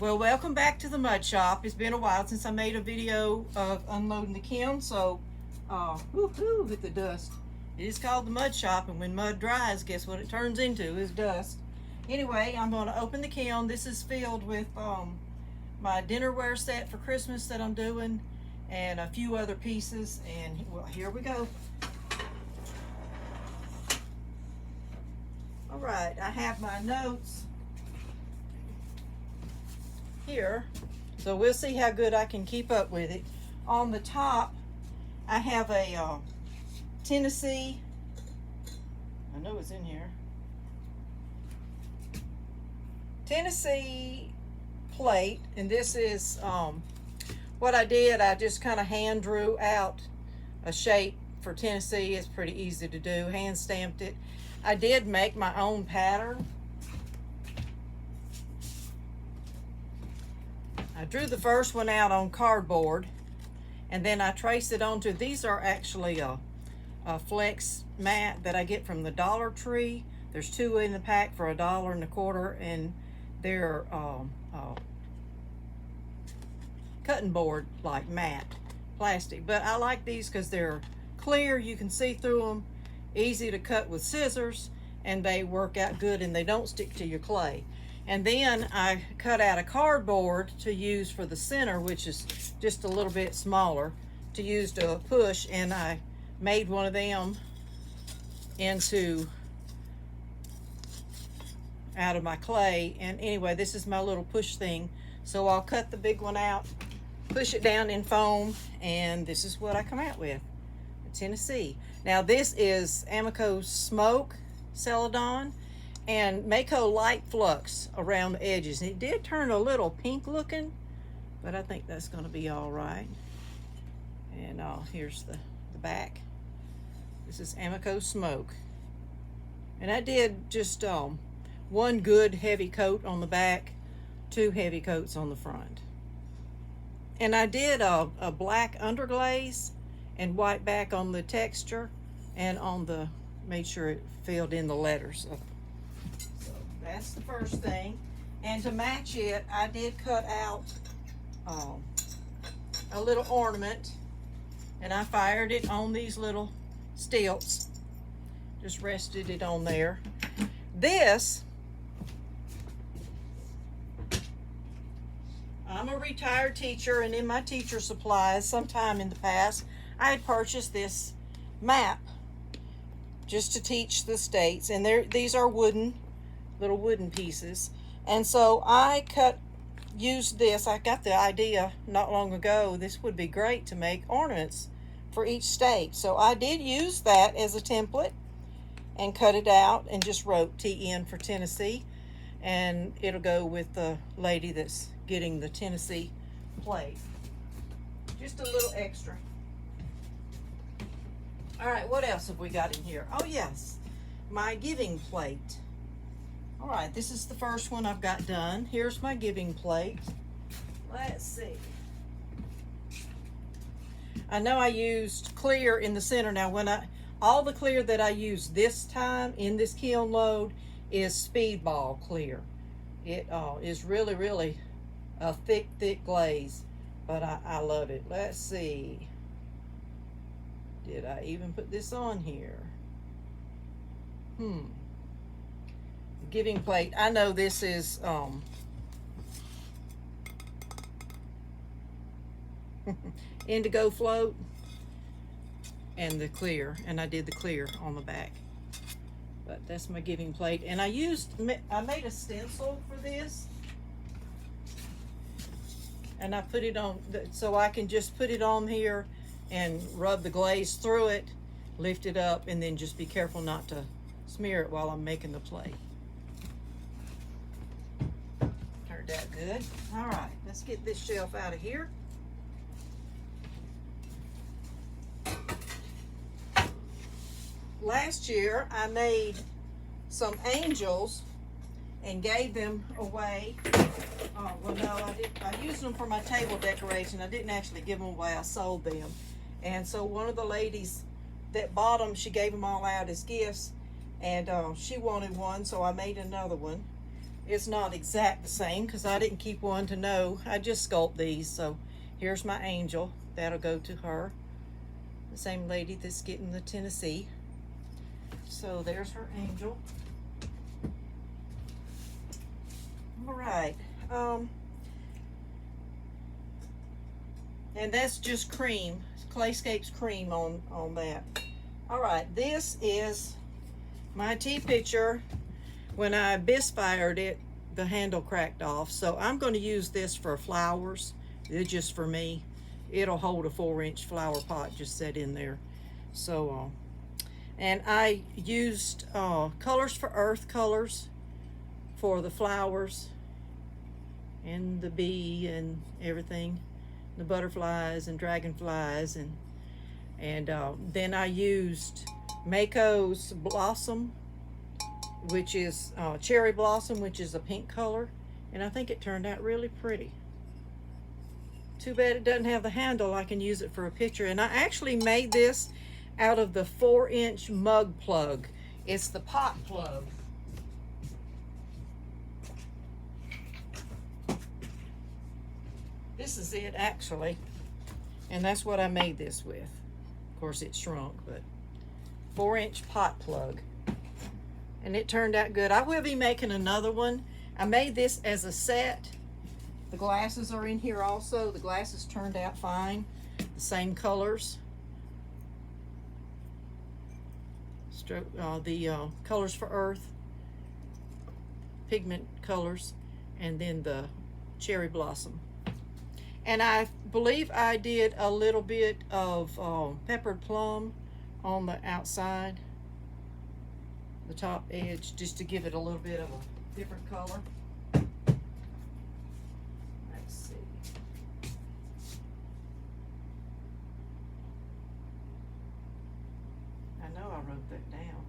Well, welcome back to the mud shop. It's been a while since I made a video of unloading the kiln, so woohoo with the dust. It is called the mud shop, and when mud dries, guess what it turns into is dust. Anyway, I'm going to open the kiln. This is filled with my dinnerware set for Christmas that I'm doing, and a few other pieces, and well, here we go. All right, I have my notes here, so we'll see how good I can keep up with it. On the top, I have a Tennessee, I know it's in here, Tennessee plate, and this is what I did. I just kind of hand drew out a shape for Tennessee. It's pretty easy to do, hand stamped it. I did make my own pattern. I drew the first one out on cardboard, and then I traced it onto, these are actually a flex mat that I get from the Dollar Tree. There's 2 in the pack for $1.25, and they're cutting board like matte plastic. But I like these because they're clear, you can see through them, easy to cut with scissors, and they work out good and they don't stick to your clay. And then I cut out a cardboard to use for the center, which is just a little bit smaller, to use to push, and I made one of them into out of my clay. And anyway, this is my little push thing. So I'll cut the big one out, push it down in foam, and this is what I come out with, Tennessee. Now this is Amico Smoke Celadon and Mako Light Flux around the edges. And it did turn a little pink looking, but I think that's going to be all right. And here's the back. This is Amico Smoke. And I did just one good heavy coat on the back, 2 heavy coats on the front. And I did a black underglaze and white back on the texture, and on the, made sure it filled in the letters. So that's the first thing. And to match it, I did cut out a little ornament, and I fired it on these little stilts. Just rested it on there. This, I'm a retired teacher, and in my teacher supplies sometime in the past, I had purchased this map just to teach the states, and these are wooden, little wooden pieces. And so I used this. I got the idea not long ago, this would be great to make ornaments for each state. So I did use that as a template and cut it out and just wrote TN for Tennessee, and it'll go with the lady that's getting the Tennessee plate. Just a little extra. All right, what else have we got in here? Oh yes, my giving plate. All right, this is the first one I've got done. Here's my giving plate. Let's see. I know I used clear in the center. Now all the clear that I used this time in this kiln load is Speedball clear. It is really, really a thick glaze, but I love it. Let's see. Did I even put this on here? Giving plate. I know this is Indigo Float and the clear, and I did the clear on the back. But that's my giving plate, and I made a stencil for this, and I put it on so I can just put it on here and rub the glaze through it, lift it up, and then just be careful not to smear it while I'm making the plate. Turned out good. All right, let's get this shelf out of here. Last year I made some angels and gave them away. Well, no, I used them for my table decoration. I didn't actually give them away, I sold them. And so one of the ladies that bought them, she gave them all out as gifts, and she wanted one, so I made another one. It's not exact the same because I didn't keep one to know. I just sculpt these. So here's my angel. That'll go to her. The same lady that's getting the Tennessee. So there's her angel. All right. And that's just cream, Clayscapes cream on that. All right, this is my tea pitcher. When I bisque fired it, the handle cracked off. So I'm going to use this for flowers. It's just for me. It'll hold a 4-inch flower pot just set in there. So, and I used Colors for Earth colors for the flowers and the bee and everything, the butterflies and dragonflies, and then I used Mako's Blossom, which is Cherry Blossom, which is a pink color, and I think it turned out really pretty. Too bad it doesn't have the handle. I can use it for a picture. And I actually made this out of the 4-inch mug plug. It's the pot plug. This is it actually, and that's what I made this with. Of course it shrunk, but 4-inch pot plug, and it turned out good. I will be making another one. I made this as a set. The glasses are in here also. The glasses turned out fine, the same colors. The Colors for Earth pigment colors, and then the Cherry Blossom. And I believe I did a little bit of peppered plum on the outside, the top edge, just to give it a little bit of a different color. Let's see. I know I wrote that down.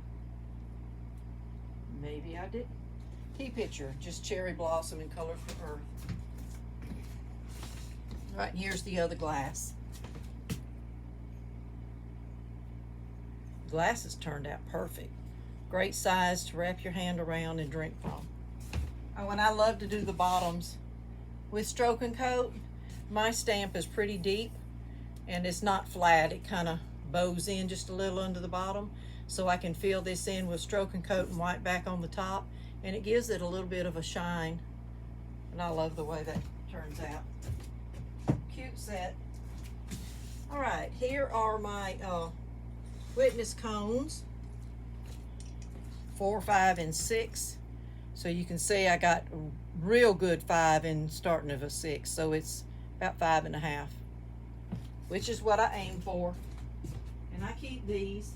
Maybe I didn't. Tea pitcher, just Cherry Blossom and Colors for Earth. Right, and here's the other glass. Glasses turned out perfect. Great size to wrap your hand around and drink from. Oh, and I love to do the bottoms with stroke and coat. My stamp is pretty deep and it's not flat. It kind of bows in just a little under the bottom, so I can fill this in with stroke and coat and white back on the top, and it gives it a little bit of a shine, and I love the way that turns out. Cute set. All right, here are my witness cones, 4, 5, and 6. So you can see I got a real good 5 and starting of a 6, so it's about 5.5, which is what I aim for. And I keep these.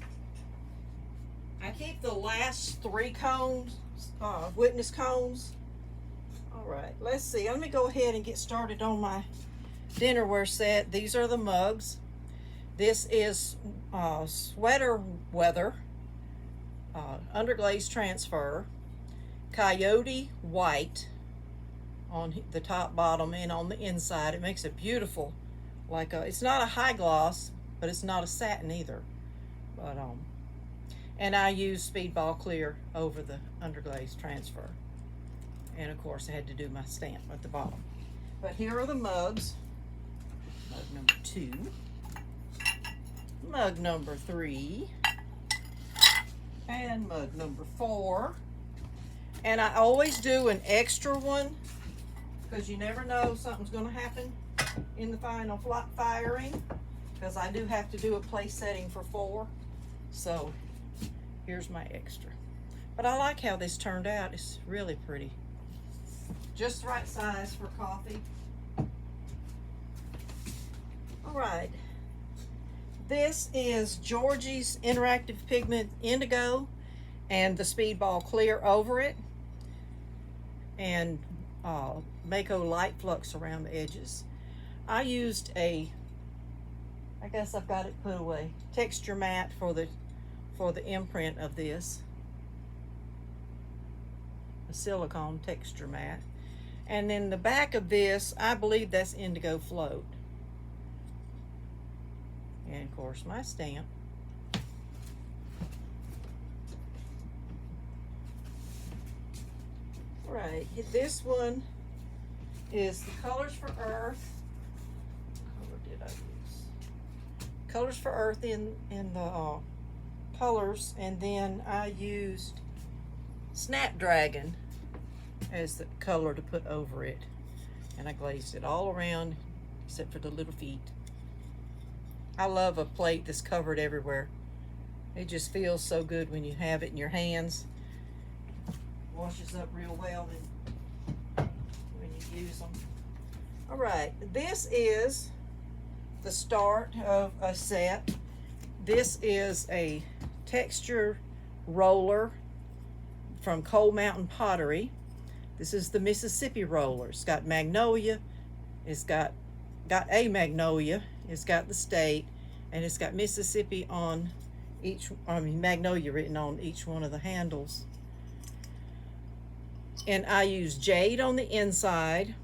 I keep the last 3 cones, witness cones. All right, let's see. Let me go ahead and get started on my dinnerware set. These are the mugs. This is Sweater Weather underglaze transfer, coyote white on the top, bottom, and on the inside. It makes it beautiful. Like it's not a high gloss, but it's not a satin either. But and I use Speedball Clear over the underglaze transfer. And of course I had to do my stamp at the bottom. But here are the mugs. Mug number 2, mug number 3, and mug number 4. And I always do an extra one because you never know something's going to happen in the final firing, because I do have to do a place setting for 4. So here's my extra. But I like how this turned out. It's really pretty. Just the right size for coffee. All right, this is Georgie's Interactive Pigment Indigo and the Speedball Clear over it, and Mako Light Flux around the edges. I used I guess I've got it put away, texture mat for the imprint of this, a silicone texture mat. And then the back of this, I believe that's Indigo Float. And of course my stamp. All right, this one is the Colors for Earth. What color did I use? Colors for Earth in the colors, and then I used Snapdragon as the color to put over it, and I glazed it all around except for the little feet. I love a plate that's covered everywhere. It just feels so good when you have it in your hands. Washes up real well when you use them. All right, this is the start of a set. This is a texture roller from Coal Mountain Pottery. This is the Mississippi roller. It's got magnolia, it's got a magnolia, it's got the state, and it's got Mississippi on each, magnolia written on each one of the handles. And I use jade on the inside,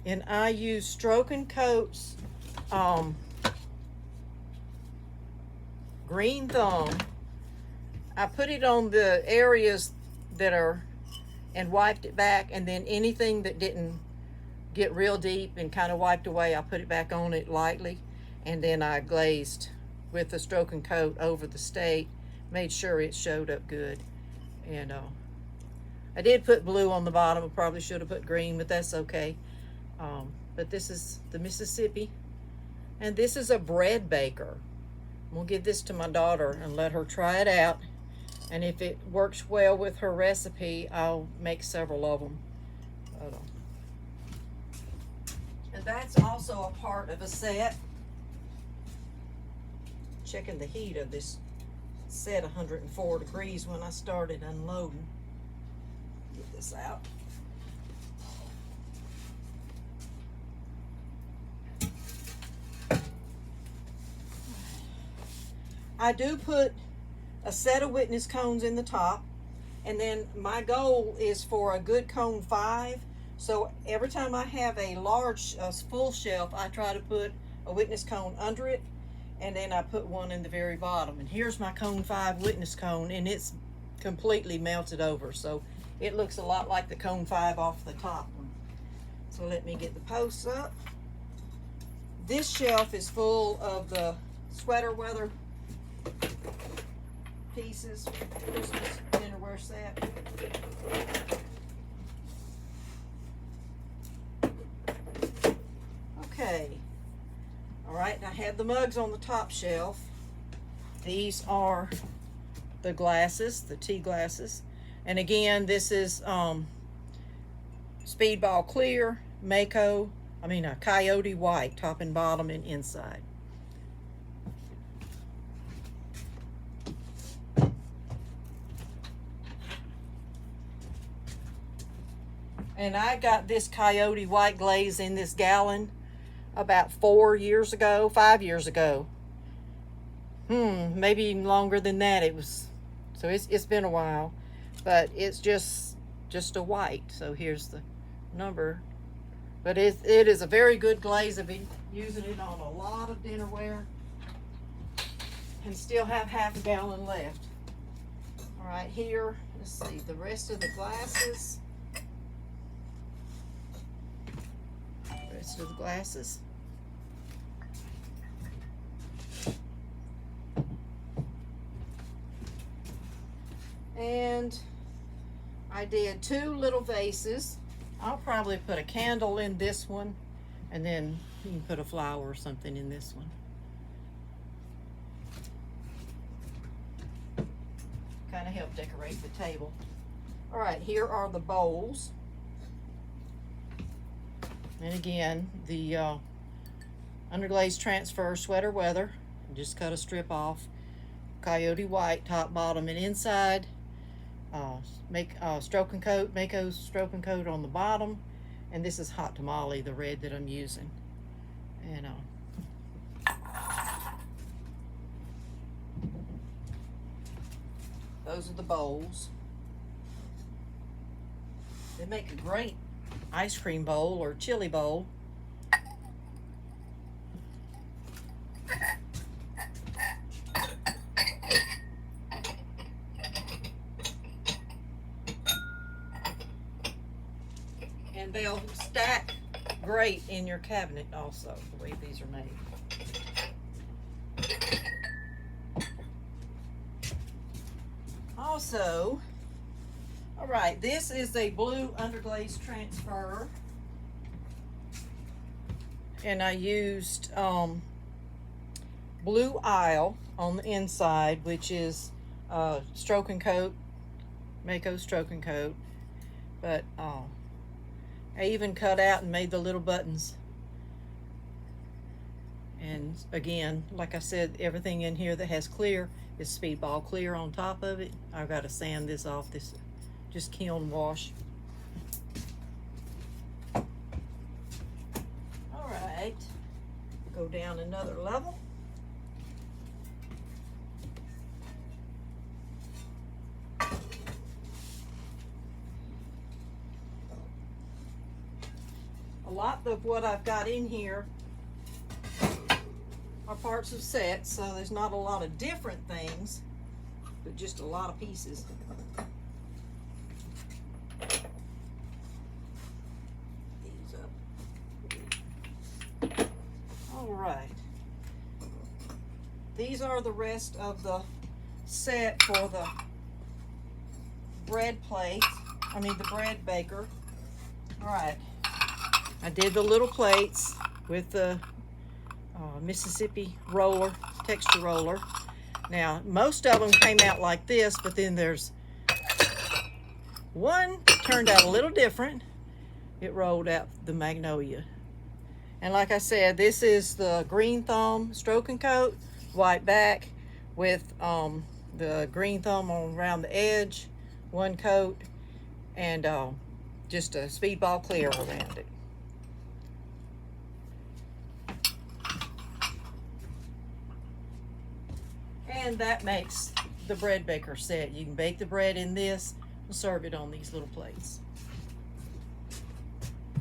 and I use Stroke and Coat's green thumb. I put it on the areas that are, and wiped it back, and then anything that didn't get real deep and kind of wiped away, I put it back on it lightly, and then I glazed with the Stroke and Coat over the state, made sure it showed up good. And I did put blue on the bottom. I probably should have put green, but that's okay. But this is the Mississippi, and this is a bread baker. I'm gonna give this to my daughter and let her try it out, and if it works well with her recipe, I'll make several of them. And that's also a part of a set. Checking the heat of this set, 104 degrees when I started unloading. Get this out. I do put a set of witness cones in the top, and then my goal is for a good cone 5. So every time I have a large full shelf, I try to put a witness cone under it, and then I put one in the very bottom. And here's my cone 5 witness cone, and it's completely melted over, so it looks a lot like the cone 5 off the top one. So let me get the posts up. This shelf is full of the sweater weather pieces, Christmas dinnerware set. Okay, all right, I have the mugs on the top shelf. These are the glasses, the tea glasses. And again, this is Speedball Clear, Coyote White, top and bottom and inside. And I got this Coyote White glaze in this gallon about 5 years ago. Maybe even longer than that. So it's been a while, but it's just a white. So here's the number, but it is a very good glaze. I've been using it on a lot of dinnerware and still have half a gallon left. All right, here, let's see the rest of the glasses. Of the glasses. And I did 2 little vases. I'll probably put a candle in this one, and then you can put a flower or something in this one. Kind of help decorate the table. All right, here are the bowls. And again, the underglaze transfer sweater weather. Just cut a strip off. Coyote White, top, bottom, and inside. Make Stroke and Coat, Mako Stroke and Coat on the bottom. And this is Hot Tamale, the red that I'm using. And those are the bowls. They make a great ice cream bowl or chili bowl. And they'll stack great in your cabinet also, the way these are made. Also, all right, this is a blue underglaze transfer. And I used Blue Isle on the inside, which is Stroke and Coat, Mako Stroke and Coat. But I even cut out and made the little buttons. And again, like I said, everything in here that has clear is Speedball clear on top of it. I've got to sand this off. This just kiln wash. All right, go down another level. A lot of what I've got in here are parts of sets, so there's not a lot of different things, but just a lot of pieces. These up. All right. These are the rest of the set for the bread plate. I mean the bread baker. All right. I did the little plates with the Mississippi roller, texture roller. Now, most of them came out like this, but then there's one turned out a little different. It rolled out the magnolia. And like I said, this is the green thumb Stroke and Coat, white back with the green thumb on around the edge, one coat, and just a Speedball clear around it. And that makes the bread baker set. You can bake the bread in this and serve it on these little plates.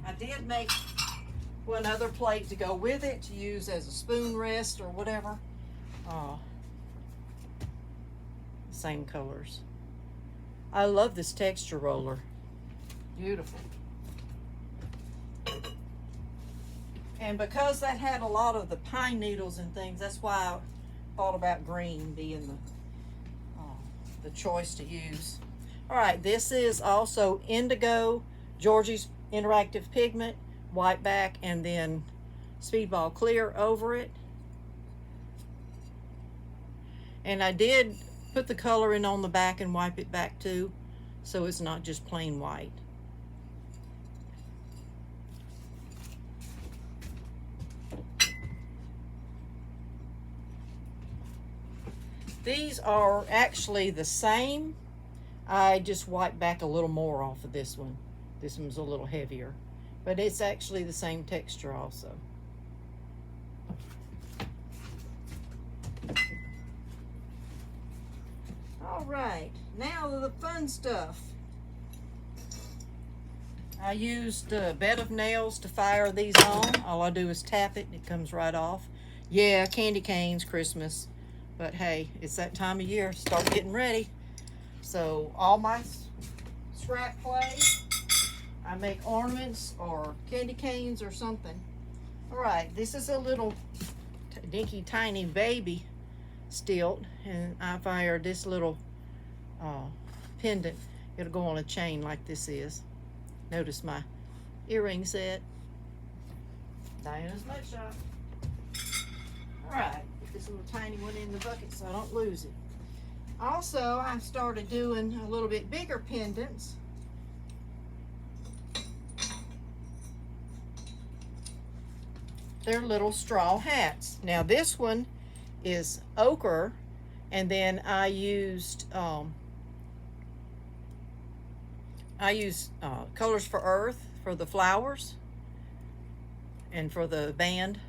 I did make one other plate to go with it to use as a spoon rest or whatever. Same colors. I love this texture roller. Beautiful. And because that had a lot of the pine needles and things, that's why I thought about green being the choice to use. All right, this is also indigo, Georgie's interactive pigment, white back, and then Speedball clear over it. And I did put the coloring on the back and wipe it back too, so it's not just plain white. These are actually the same. I just wiped back a little more off of this one. This one's a little heavier, but it's actually the same texture also. All right, now the fun stuff. I used a bed of nails to fire these on. All I do is tap it and it comes right off. Yeah, candy canes, Christmas. But hey, it's that time of year, start getting ready. So all my scrap clay, I make ornaments or candy canes or something. All right, this is a little dinky tiny baby stilt, and I fired this little pendant. It'll go on a chain like this is. Notice my earring set. Diana's mugshot. All right. This little tiny one in the bucket so I don't lose it. Also, I started doing a little bit bigger pendants. They're little straw hats. Now this one is ochre, and then I used Colors for Earth for the flowers and for the band.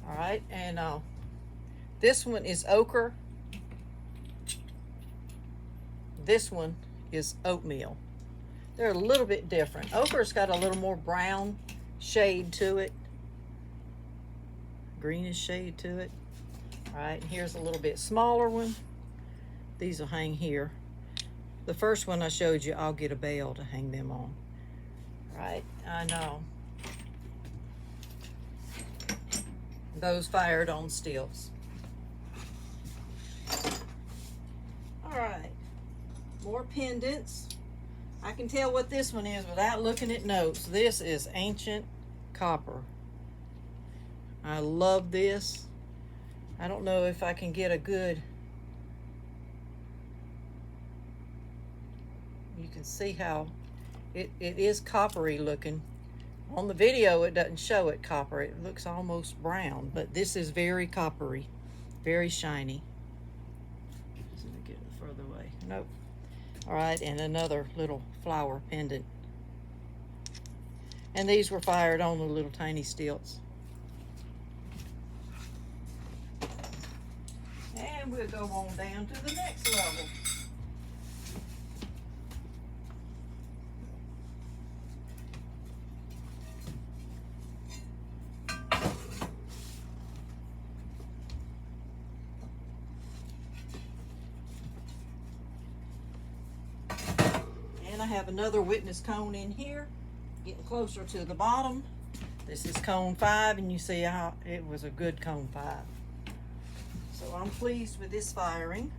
All right, and this one is ochre. This one is oatmeal. They're a little bit different. Ochre's got a little more brown shade to it, greenish shade to it. All right, here's a little bit smaller one. These will hang here. The first one I showed you, I'll get a bale to hang them on. All Right, I know. Those fired on stilts. All right, more pendants. I can tell what this one is without looking at notes. This is ancient copper. I love this. I don't know if I can get a good, you can see how it is coppery looking. On the video it doesn't show it copper, it looks almost brown, but this is very coppery, very shiny. Let me get it further away. Nope. All right, and another little flower pendant. And these were fired on the little tiny stilts. And we'll go on down to the next level. And I have another witness cone in here, getting closer to the bottom. This is cone 5, and you see how it was a good cone 5. So I'm pleased with this firing.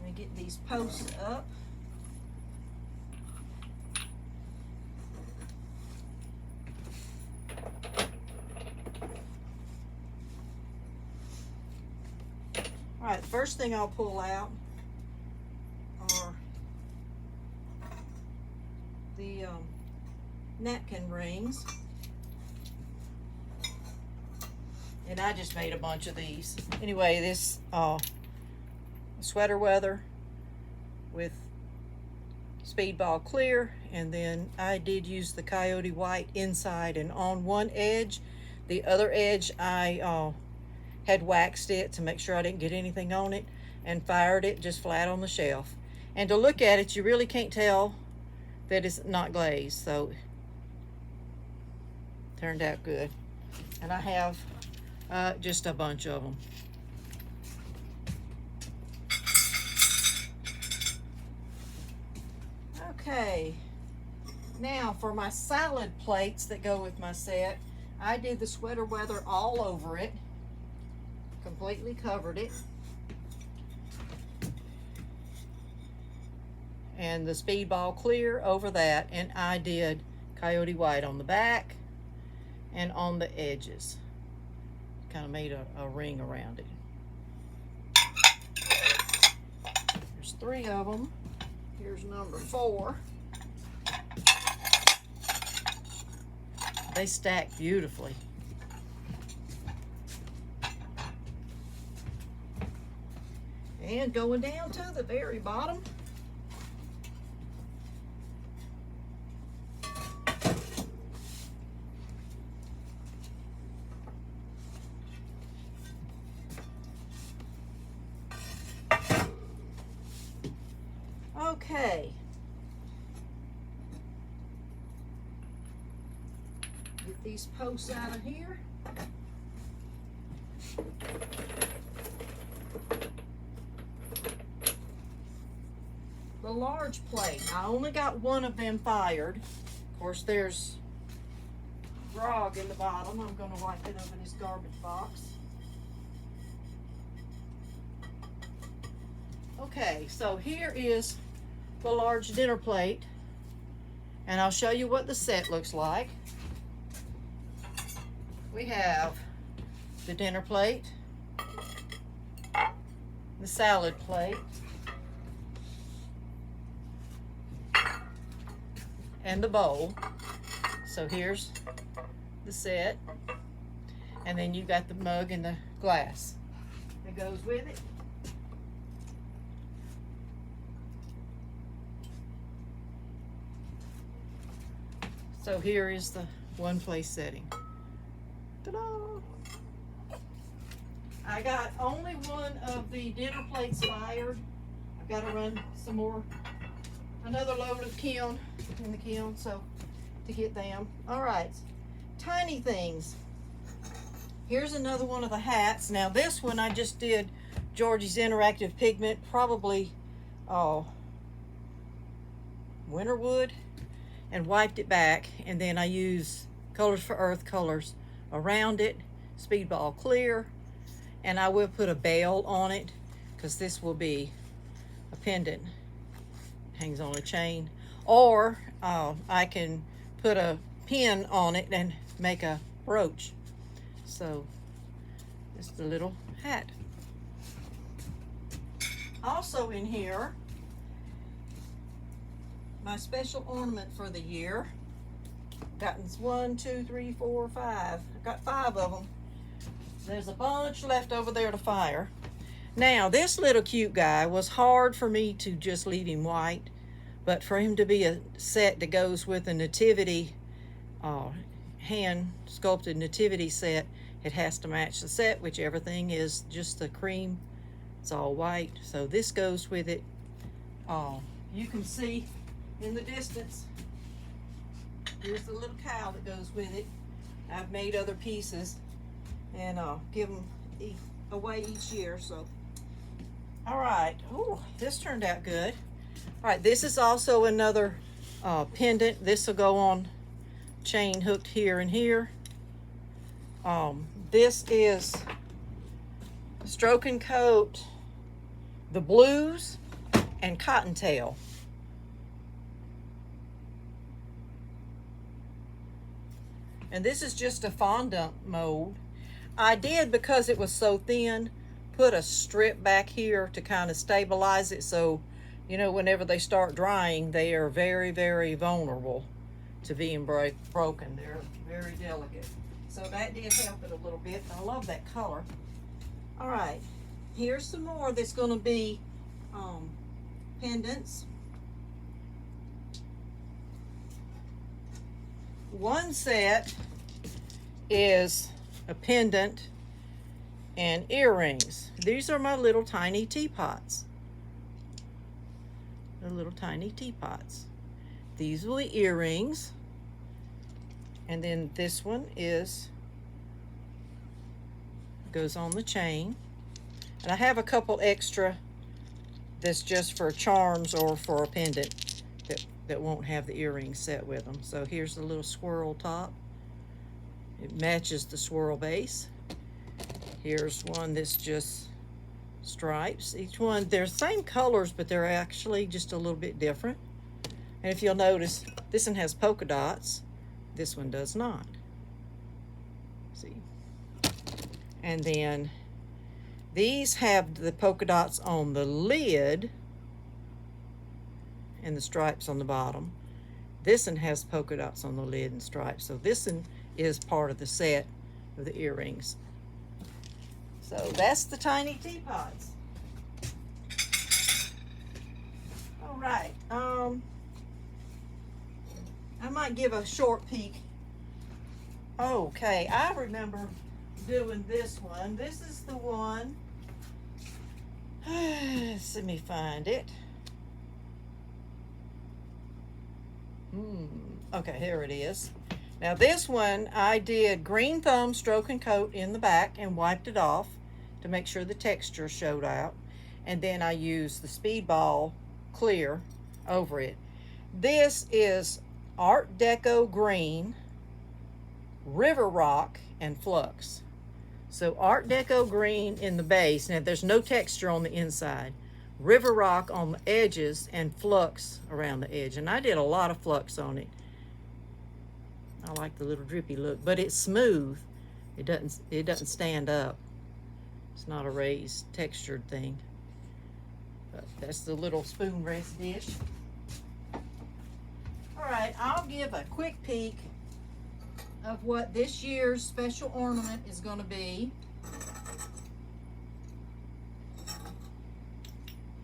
Let me get these posts up. All right, the first thing I'll pull out are the napkin rings. And I just made a bunch of these. Anyway, this sweater weather with speedball clear, and then I did use the coyote white inside and on one edge. The other edge I had waxed it to make sure I didn't get anything on it, and fired it just flat on the shelf. And to look at it, you really can't tell that it's not glazed, so turned out good. And I have just a bunch of them. Okay, now for my salad plates that go with my set, I did the sweater weather all over it, completely covered it, and the speedball clear over that, and I did coyote white on the back and on the edges. Kind of made a ring around it. There's 3 of them. Here's number 4. They stack beautifully. And going down to the very bottom, okay. Get these posts out of here. The large plate, I only got one of them fired. Of course, there's grog in the bottom. I'm going to wipe it over this garbage box. Okay, so here is the large dinner plate, and I'll show you what the set looks like. We have the dinner plate, the salad plate, and the bowl. So here's the set, and then you got the mug and the glass that goes with it. So here is the one place setting. Ta-da! I got only one of the dinner plates fired. I've got to run some more, another load of kiln in the kiln, so to get them. All right, tiny things. Here's another one of the hats. Now this one I just did Georgie's Interactive Pigment, probably winter wood. and wiped it back, and then I use Colors for Earth colors around it, Speedball clear, and I will put a bell on it because this will be a pendant, hangs on a chain, or I can put a pin on it and make a brooch. So it's the little hat. Also in here, my special ornament for the year. Gotten 1, 2, 3, 4, 5. I've got 5 of them. There's a bunch left over there to fire. Now, this little cute guy was hard for me to just leave him white, but for him to be a set that goes with a nativity, hand sculpted nativity set, it has to match the set, which everything is just the cream. It's all white, so this goes with it. You can see in the distance, here's the little cow that goes with it. I've made other pieces and give them away each year. So, all right. Oh, this turned out good. All right, this is also another pendant. This will go on chain hooked here and here. This is Stroke and Coat, the Blues, and Cottontail. And this is just a fondant mold. I did, because it was so thin, put a strip back here to kind of stabilize it, so you know whenever they start drying they are very, very vulnerable to being broken. They're very delicate. So that did help it a little bit. I love that color. All right, here's some more that's going to be pendants. One set is a pendant and earrings. These are my little tiny teapots. The little tiny teapots. These will be earrings. And then this one goes on the chain. And I have a couple extra that's just for charms or for a pendant that won't have the earrings set with them. So here's the little swirl top. It matches the swirl base. Here's one that's just stripes. Each one, they're the same colors, but they're actually just a little bit different. And if you'll notice, this one has polka dots. This one does not. See? And then these have the polka dots on the lid and the stripes on the bottom. This one has polka dots on the lid and stripes. So this one is part of the set of the earrings. So that's the tiny teapots. All right. I might give a short peek. Okay, I remember doing this one. This is the one. Let me find it. Okay, here it is. Now this one, I did green thumb stroke and coat in the back and wiped it off to make sure the texture showed out. And then I used the Speedball clear over it. This is Art Deco green, River Rock, and Flux. So Art Deco green in the base. Now there's no texture on the inside. River Rock on the edges and Flux around the edge. And I did a lot of Flux on it. I like the little drippy look, but it's smooth. It doesn't stand up. It's not a raised textured thing. But that's the little spoon rest dish. All right, I'll give a quick peek of what this year's special ornament is going to be.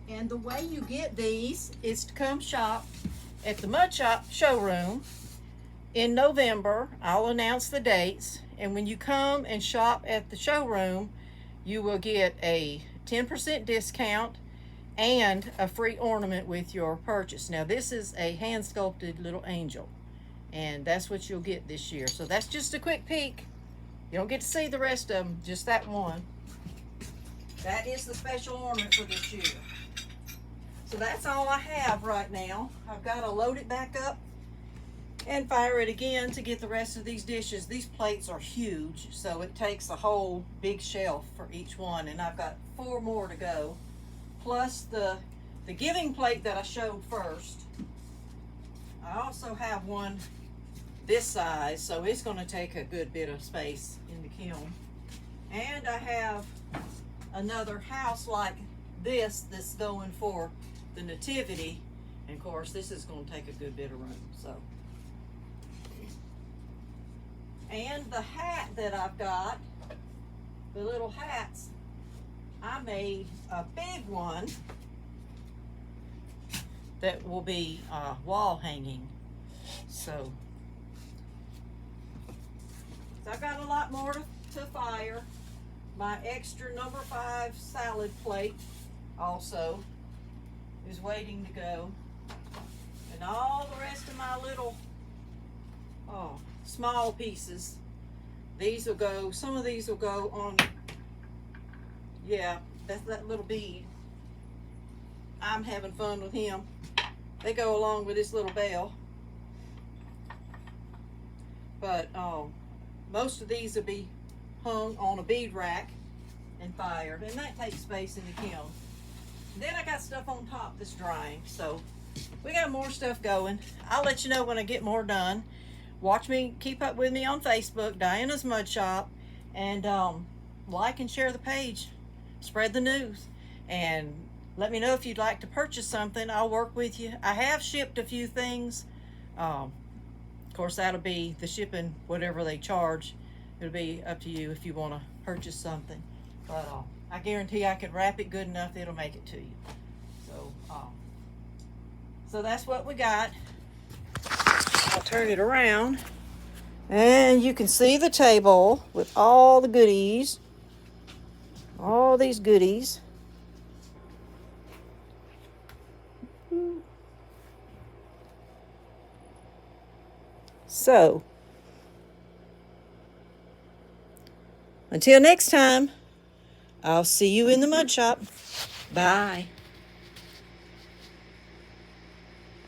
And the way you get these is to come shop at the Mud Shop showroom in November. I'll announce the dates. And when you come and shop at the showroom, you will get a 10% discount and a free ornament with your purchase. Now this is a hand sculpted little angel, and that's what you'll get this year. So that's just a quick peek. You don't get to see the rest of them, just that one. That is the special ornament for this year. So that's all I have right now. I've got to load it back up and fire it again to get the rest of these dishes. These plates are huge, so it takes a whole big shelf for each one, and I've got 4 more to go, plus the giving plate that I showed first. I also have one this size, so it's going to take a good bit of space in the kiln. And I have another house like this that's going for the nativity, and of course this is going to take a good bit of room. So, and the hat that I've got, the little hats, I made a big one that will be wall hanging. So I've got a lot more to fire. My extra number 5 salad plate also is waiting to go. And all the rest of my little small pieces, these will go, some of these will go on, yeah, that's that little bead. I'm having fun with him. They go along with this little bell. But most of these will be hung on a bead rack and fired, and that takes space in the kiln. And then I got stuff on top that's drying, so we got more stuff going. I'll let you know when I get more done. Watch me, keep up with me on Facebook, Dianna's Mud Shop, and like and share the page. Spread the news, and let me know if you'd like to purchase something. I'll work with you. I have shipped a few things. Of course, that'll be the shipping, whatever they charge. It'll be up to you if you want to purchase something. But I guarantee I can wrap it good enough, it'll make it to you. So that's what we got. I'll turn it around, and you can see the table with all the goodies. All these goodies. So, until next time, I'll see you in the mud shop. Bye.